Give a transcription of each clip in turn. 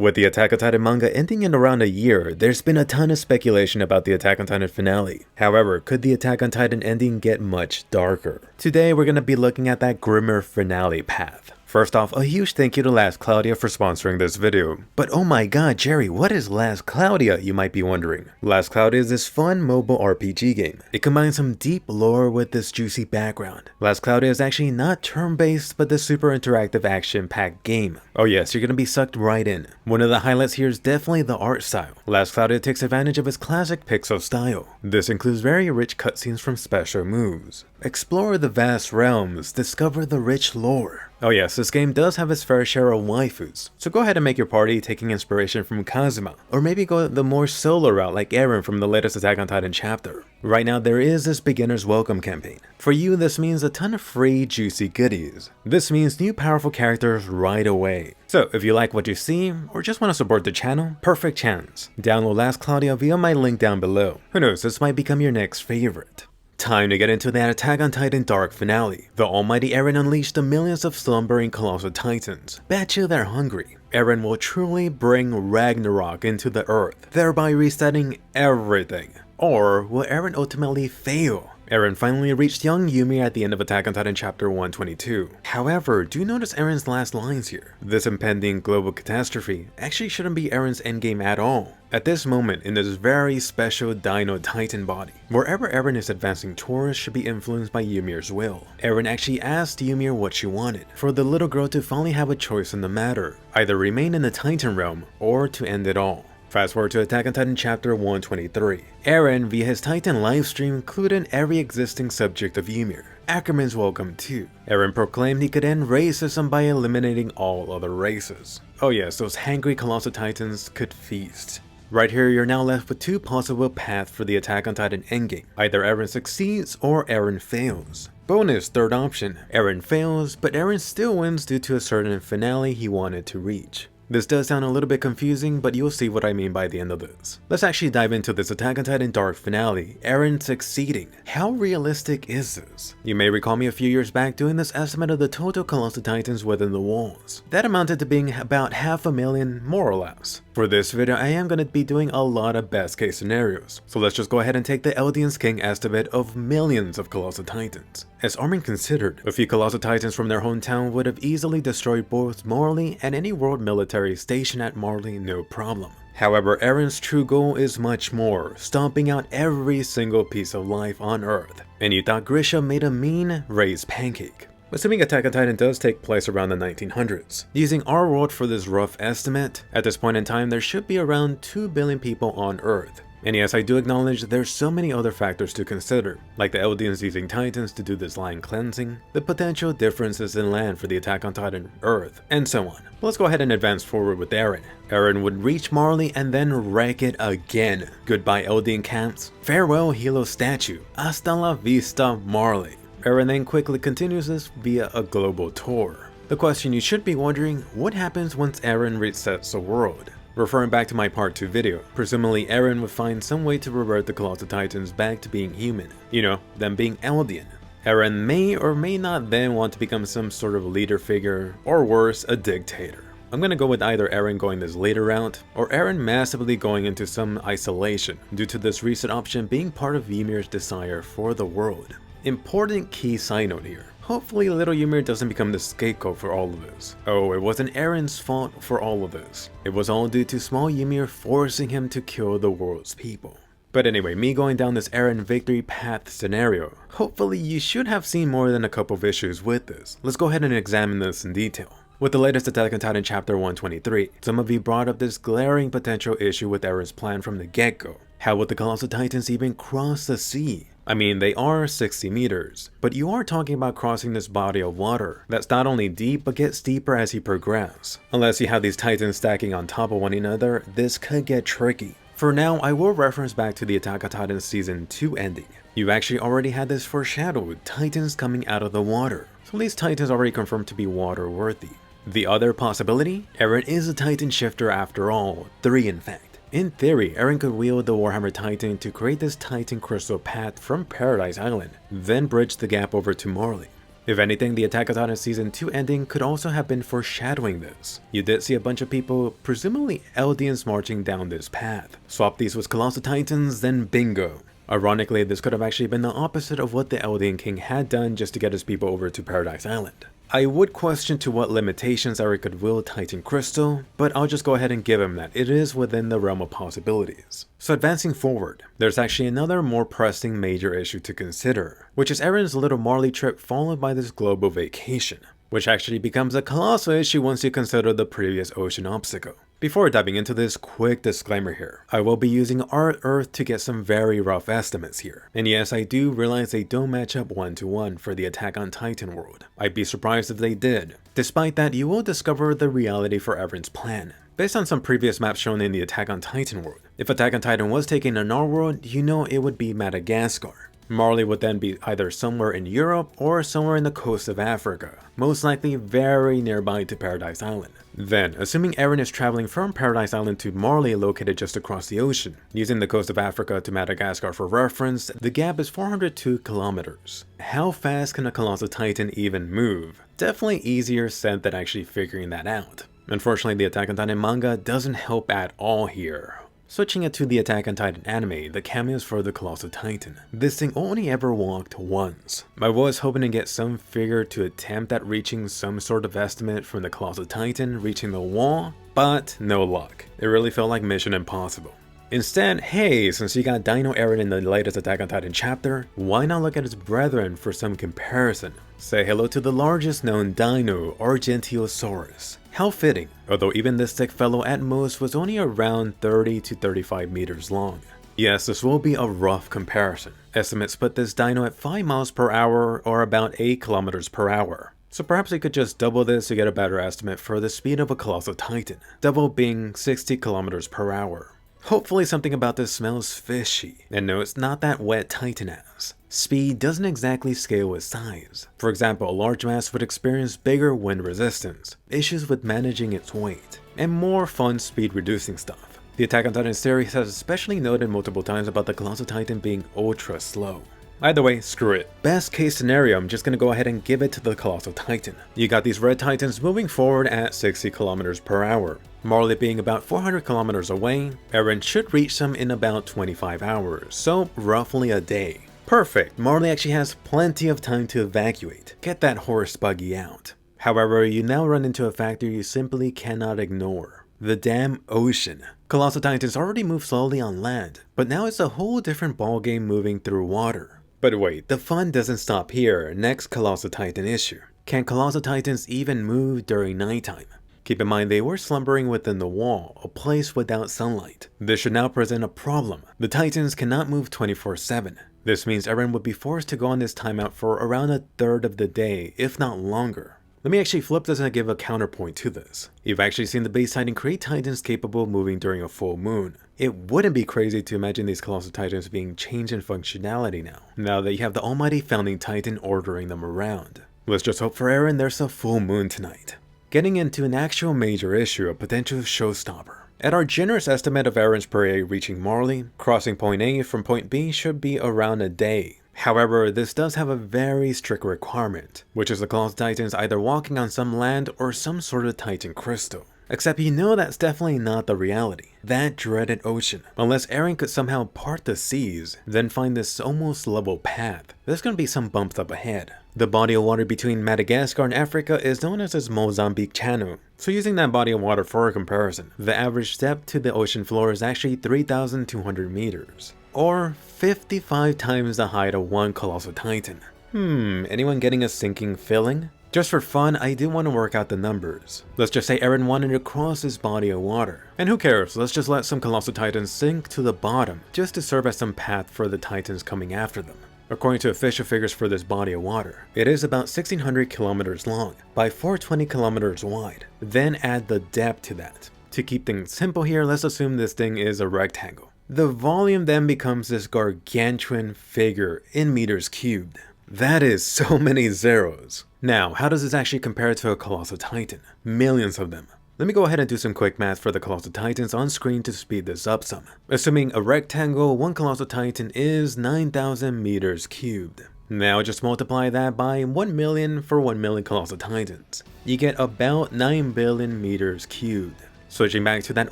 With the Attack on Titan manga ending in around a year, there's been a ton of speculation about the Attack on Titan finale. However, could the Attack on Titan ending get much darker? Today, we're going to be looking at that grimmer finale path. First off, a huge thank you to Last Claudia for sponsoring this video. But oh my god, Jerry, what is Last Claudia, you might be wondering. Last Claudia is this fun mobile RPG game. It combines some deep lore with this juicy background. Last Claudia is actually not turn-based, but the super interactive action-packed game. Oh yes, you're gonna be sucked right in. One of the highlights here is definitely the art style. Last Claudia takes advantage of its classic pixel style. This includes very rich cutscenes from special moves. Explore the vast realms, discover the rich lore. Oh yes, this game does have its fair share of waifus, so go ahead and make your party taking inspiration from Kazuma, or maybe go the more solo route like Eren from the latest Attack on Titan chapter. Right now there is this beginner's welcome campaign. For you, this means a ton of free juicy goodies. This means new powerful characters right away. So if you like what you see, or just want to support the channel, perfect chance. Download Last Claudia via my link down below. Who knows, this might become your next favorite. Time to get into that Attack on Titan Dark finale. The almighty Eren unleashed the millions of slumbering colossal titans. Bet you they're hungry. Eren will truly bring Ragnarok into the earth, thereby resetting everything. Or will Eren ultimately fail? Eren finally reached young Ymir at the end of Attack on Titan chapter 122. However, do notice Eren's last lines here. This impending global catastrophe actually shouldn't be Eren's endgame at all. At this moment, in this very special Dino Titan body, wherever Eren is advancing towards should be influenced by Ymir's will. Eren actually asked Ymir what she wanted, for the little girl to finally have a choice in the matter, either remain in the Titan realm or to end it all. Fast forward to Attack on Titan chapter 123. Eren, via his Titan livestream, included every existing subject of Ymir. Ackerman's welcome too. Eren proclaimed he could end racism by eliminating all other races. Oh yes, those hangry colossal titans could feast. Right here, you're now left with two possible paths for the Attack on Titan endgame. Either Eren succeeds or Eren fails. Bonus third option, Eren fails, but Eren still wins due to a certain finale he wanted to reach. This does sound a little bit confusing, but you'll see what I mean by the end of this. Let's actually dive into this Attack on Titan Dark finale, Eren succeeding. How realistic is this? You may recall me a few years back doing this estimate of the total colossal titans within the walls. That amounted to being about 500,000 more or less. For this video, I am going to be doing a lot of best case scenarios, so let's just go ahead and take the Eldians King estimate of millions of colossal titans. As Armin considered, a few colossal titans from their hometown would have easily destroyed both Marley and any world military stationed at Marley no problem. However, Eren's true goal is much more, stomping out every single piece of life on Earth. And you thought Grisha made a mean raised pancake. Assuming Attack on Titan does take place around the 1900s. Using our world for this rough estimate, at this point in time there should be around 2 billion people on Earth. And yes, I do acknowledge there's so many other factors to consider, like the Eldians using Titans to do this land cleansing, the potential differences in land for the Attack on Titan Earth, and so on. But let's go ahead and advance forward with Eren. Eren would reach Marley and then wreck it again. Goodbye Eldian camps, farewell Hilo statue, hasta la vista Marley. Eren then quickly continues this via a global tour. The question you should be wondering, what happens once Eren resets the world? Referring back to my part 2 video, presumably Eren would find some way to revert the Colossal Titans back to being human. You know, them being Eldian. Eren may or may not then want to become some sort of leader figure, or worse, a dictator. I'm gonna go with either Eren going this later route, or Eren massively going into some isolation, due to this recent option being part of Ymir's desire for the world. Important key side note here. Hopefully little Ymir doesn't become the scapegoat for all of this. Oh, it wasn't Eren's fault for all of this. It was all due to small Ymir forcing him to kill the world's people. But anyway, me going down this Eren victory path scenario, hopefully you should have seen more than a couple of issues with this. Let's go ahead and examine this in detail. With the latest Attack on Titan chapter 123, some of you brought up this glaring potential issue with Eren's plan from the get-go. How would the Colossal Titans even cross the sea? I mean, they are 60 meters, but you are talking about crossing this body of water that's not only deep but gets deeper as you progress. Unless you have these titans stacking on top of one another, this could get tricky. For now, I will reference back to the Attack on Titan season 2 ending. You've actually already had this foreshadowed, titans coming out of the water. So these titans already confirmed to be water worthy. The other possibility? Eren is a titan shifter after all, 3 in fact. In theory, Eren could wield the Warhammer Titan to create this Titan crystal path from Paradise Island, then bridge the gap over to Marley. If anything, the Attack on Titan Season 2 ending could also have been foreshadowing this. You did see a bunch of people, presumably Eldians, marching down this path. Swap these with Colossal Titans, then bingo. Ironically, this could have actually been the opposite of what the Eldian King had done just to get his people over to Paradise Island. I would question to what limitations Eren could wield Titan Crystal, but I'll just go ahead and give him that it is within the realm of possibilities. So advancing forward, there's actually another more pressing major issue to consider, which is Eren's little Marley trip followed by this global vacation, which actually becomes a colossal issue once you consider the previous ocean obstacle. Before diving into this, quick disclaimer here. I will be using Art Earth to get some very rough estimates here. And yes, I do realize they don't match up one-to-one for the Attack on Titan world. I'd be surprised if they did. Despite that, you will discover the reality for Eren's plan. Based on some previous maps shown in the Attack on Titan world, if Attack on Titan was taken in our world, you know it would be Madagascar. Marley would then be either somewhere in Europe or somewhere in the coast of Africa, most likely very nearby to Paradise Island. Then, assuming Eren is traveling from Paradise Island to Marley located just across the ocean, using the coast of Africa to Madagascar for reference, the gap is 402 kilometers. How fast can a Colossal Titan even move? Definitely easier said than actually figuring that out. Unfortunately, the Attack on Titan manga doesn't help at all here. Switching it to the Attack on Titan anime, the cameos for the Colossal Titan. This thing only ever walked once. I was hoping to get some figure to attempt at reaching some sort of estimate from the Colossal Titan reaching the wall, but no luck. It really felt like Mission Impossible. Instead, hey, since you got Dino Eren in the latest Attack on Titan chapter, why not look at his brethren for some comparison? Say hello to the largest known dino, Argentiosaurus. How fitting, although even this thick fellow at most was only around 30 to 35 meters long. Yes, this will be a rough comparison. Estimates put this dino at 5 miles per hour or about 8 kilometers per hour. So perhaps we could just double this to get a better estimate for the speed of a Colossal Titan, double being 60 kilometers per hour. Hopefully something about this smells fishy, and no, it's not that wet Titan ass. Speed doesn't exactly scale with size. For example, a large mass would experience bigger wind resistance, issues with managing its weight, and more fun speed reducing stuff. The Attack on Titan series has especially noted multiple times about the Colossal Titan being ultra slow. Either way, screw it. Best case scenario, I'm just gonna go ahead and give it to the Colossal Titan. You got these red titans moving forward at 60 kilometers per hour. Marley being about 400 kilometers away, Eren should reach them in about 25 hours, so roughly a day. Perfect, Marley actually has plenty of time to evacuate, get that horse buggy out. However, you now run into a factor you simply cannot ignore. The damn ocean. Colossal Titans already move slowly on land, but now it's a whole different ballgame moving through water. But wait, the fun doesn't stop here. Next Colossal Titan issue. Can Colossal Titans even move during nighttime? Keep in mind they were slumbering within the wall, a place without sunlight. This should now present a problem. The Titans cannot move 24/7. This means Eren would be forced to go on this timeout for around a third of the day, if not longer. Let me actually flip this and give a counterpoint to this. You've actually seen the base Titan create Titans capable of moving during a full moon. It wouldn't be crazy to imagine these Colossal Titans being changed in functionality now that you have the almighty Founding Titan ordering them around. Let's just hope for Eren there's a full moon tonight. Getting into an actual major issue, a potential showstopper. At our generous estimate of Eren's prey reaching Marley, crossing point A from point B should be around a day. However, this does have a very strict requirement, which is the Colossal Titans either walking on some land or some sort of Titan crystal. Except you know that's definitely not the reality. That dreaded ocean. Unless Eren could somehow part the seas, then find this almost level path, there's gonna be some bumps up ahead. The body of water between Madagascar and Africa is known as the Mozambique Channel. So using that body of water for a comparison, the average depth to the ocean floor is actually 3,200 meters. Or 55 times the height of one Colossal Titan. Anyone getting a sinking feeling? Just for fun, I do want to work out the numbers. Let's just say Eren wanted to cross this body of water. And who cares, let's just let some Colossal Titans sink to the bottom, just to serve as some path for the Titans coming after them. According to official figures for this body of water, it is about 1,600 kilometers long by 420 kilometers wide. Then add the depth to that. To keep things simple here, let's assume this thing is a rectangle. The volume then becomes this gargantuan figure in meters cubed. That is so many zeros. Now, how does this actually compare to a Colossal Titan? Millions of them. Let me go ahead and do some quick math for the Colossal Titans on screen to speed this up some. Assuming a rectangle, one Colossal Titan is 9,000 meters cubed. Now just multiply that by 1 million for 1 million Colossal Titans. You get about 9 billion meters cubed. Switching back to that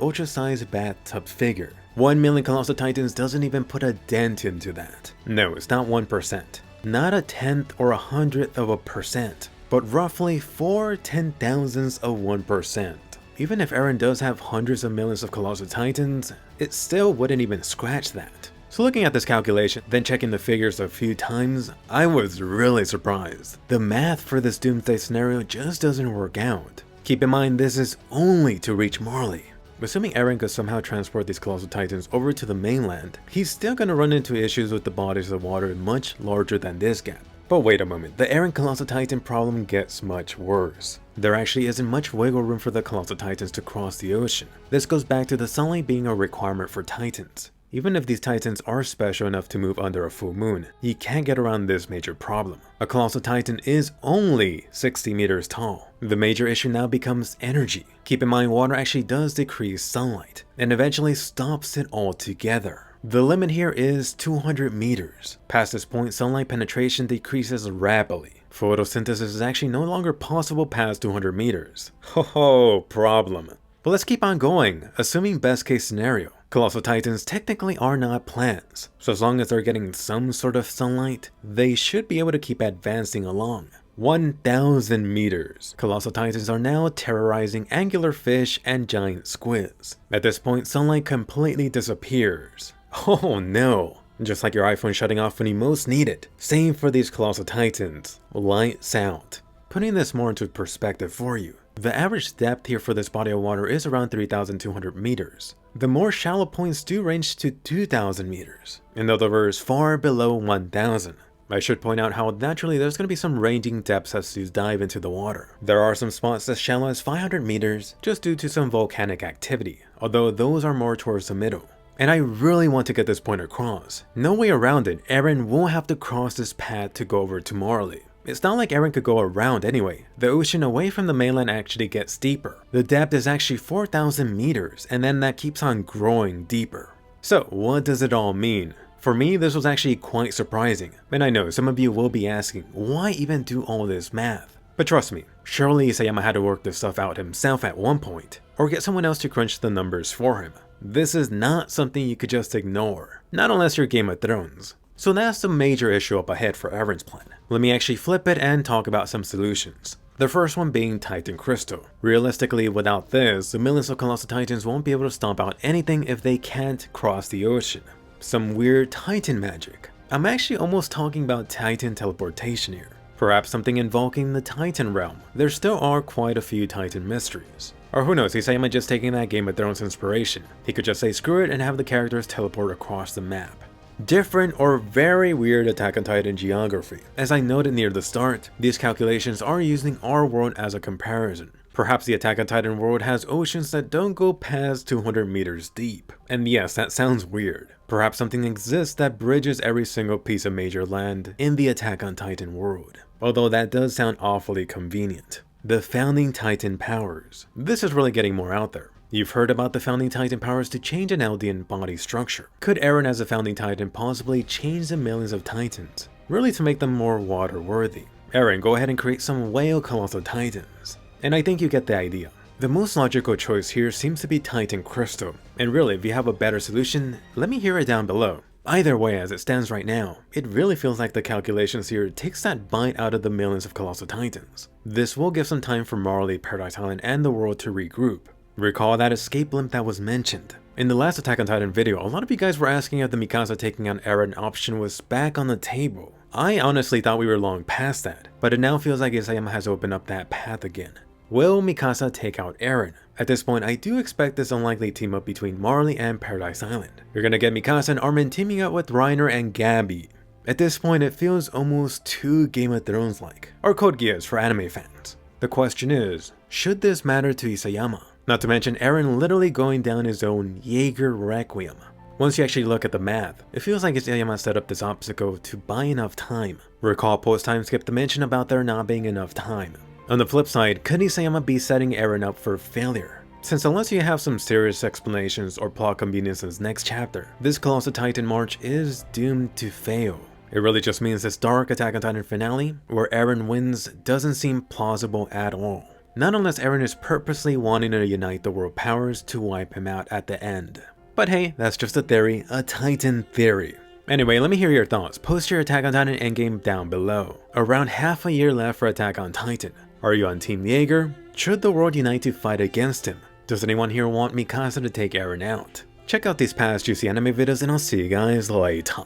ultra-sized bathtub figure, 1 million Colossal Titans doesn't even put a dent into that. No, it's not 1%. Not a tenth or a hundredth of a percent, but roughly 4 10,000ths of 1%. Even if Eren does have hundreds of millions of Colossal Titans, it still wouldn't even scratch that. So looking at this calculation, then checking the figures a few times, I was really surprised. The math for this doomsday scenario just doesn't work out. Keep in mind this is only to reach Marley. Assuming Eren could somehow transport these Colossal Titans over to the mainland, he's still gonna run into issues with the bodies of water much larger than this gap. But wait a moment, the Eren Colossal Titan problem gets much worse. There actually isn't much wiggle room for the Colossal Titans to cross the ocean. This goes back to the sunlight being a requirement for Titans. Even if these Titans are special enough to move under a full moon, you can't get around this major problem. A Colossal Titan is only 60 meters tall. The major issue now becomes energy. Keep in mind water actually does decrease sunlight, and eventually stops it altogether. The limit here is 200 meters. Past this point, sunlight penetration decreases rapidly. Photosynthesis is actually no longer possible past 200 meters. Ho, problem. But let's keep on going, assuming best case scenario. Colossal Titans technically are not plants, so as long as they're getting some sort of sunlight, they should be able to keep advancing along. 1,000 meters. Colossal Titans are now terrorizing angular fish and giant squids. At this point, sunlight completely disappears. Oh no. Just like your iPhone shutting off when you most need it. Same for these Colossal Titans. Lights out. Putting this more into perspective for you, the average depth here for this body of water is around 3,200 meters. The more shallow points do range to 2,000 meters. In other words, far below 1,000. I should point out how naturally there's going to be some ranging depths as you dive into the water. There are some spots as shallow as 500 meters just due to some volcanic activity, although those are more towards the middle. And I really want to get this point across. No way around it, Eren won't have to cross this path to go over to Marley. It's not like Eren could go around anyway. The ocean away from the mainland actually gets deeper. The depth is actually 4,000 meters, and then that keeps on growing deeper. So what does it all mean? For me, this was actually quite surprising. And I know some of you will be asking, why even do all this math? But trust me, surely Isayama had to work this stuff out himself at one point, or get someone else to crunch the numbers for him. This is not something you could just ignore, not unless you're Game of Thrones. So that's the major issue up ahead for Eren's plan. Let me actually flip it and talk about some solutions. The first one being Titan Crystal. Realistically, without this, the millions of Colossal Titans won't be able to stomp out anything if they can't cross the ocean. Some weird Titan magic. I'm actually almost talking about Titan teleportation here. Perhaps something invoking the Titan realm. There still are quite a few Titan mysteries. Or who knows, Isayama just taking that Game of Thrones inspiration. He could just say screw it and have the characters teleport across the map. Different or very weird Attack on Titan geography. As I noted near the start, these calculations are using our world as a comparison. Perhaps the Attack on Titan world has oceans that don't go past 200 meters deep. And yes, that sounds weird. Perhaps something exists that bridges every single piece of major land in the Attack on Titan world. Although that does sound awfully convenient. The Founding Titan powers. This is really getting more out there. You've heard about the Founding Titan powers to change an Eldian body structure. Could Eren as a Founding Titan possibly change the millions of Titans? Really to make them more water worthy. Eren, go ahead and create some whale Colossal Titans. And I think you get the idea. The most logical choice here seems to be Titan Crystal. And really, if you have a better solution, let me hear it down below. Either way, as it stands right now, it really feels like the calculations here takes that bite out of the millions of Colossal Titans. This will give some time for Marley, Paradise Island, and the world to regroup. Recall that escape blimp that was mentioned. In the last Attack on Titan video, a lot of you guys were asking if the Mikasa taking on Eren option was back on the table. I honestly thought we were long past that, but it now feels like Isayama has opened up that path again. Will Mikasa take out Eren? At this point, I do expect this unlikely team up between Marley and Paradise Island. You're gonna get Mikasa and Armin teaming up with Reiner and Gabi. At this point, it feels almost too Game of Thrones like, or Code Geass for anime fans. The question is, should this matter to Isayama? Not to mention Eren literally going down his own Jaeger Requiem. Once you actually look at the math, it feels like Isayama set up this obstacle to buy enough time. Recall post-time skip the mention about there not being enough time. On the flip side, could Isayama be setting Eren up for failure? Since unless you have some serious explanations or plot conveniences next chapter, this Colossal Titan march is doomed to fail. It really just means this dark Attack on Titan finale, where Eren wins, doesn't seem plausible at all. Not unless Eren is purposely wanting to unite the world powers to wipe him out at the end. But hey, that's just a theory, a Titan theory. Anyway, let me hear your thoughts. Post your Attack on Titan endgame down below. Around half a year left for Attack on Titan. Are you on Team Jaeger? Should the world unite to fight against him? Does anyone here want Mikasa to take Eren out? Check out these past juicy anime videos and I'll see you guys later.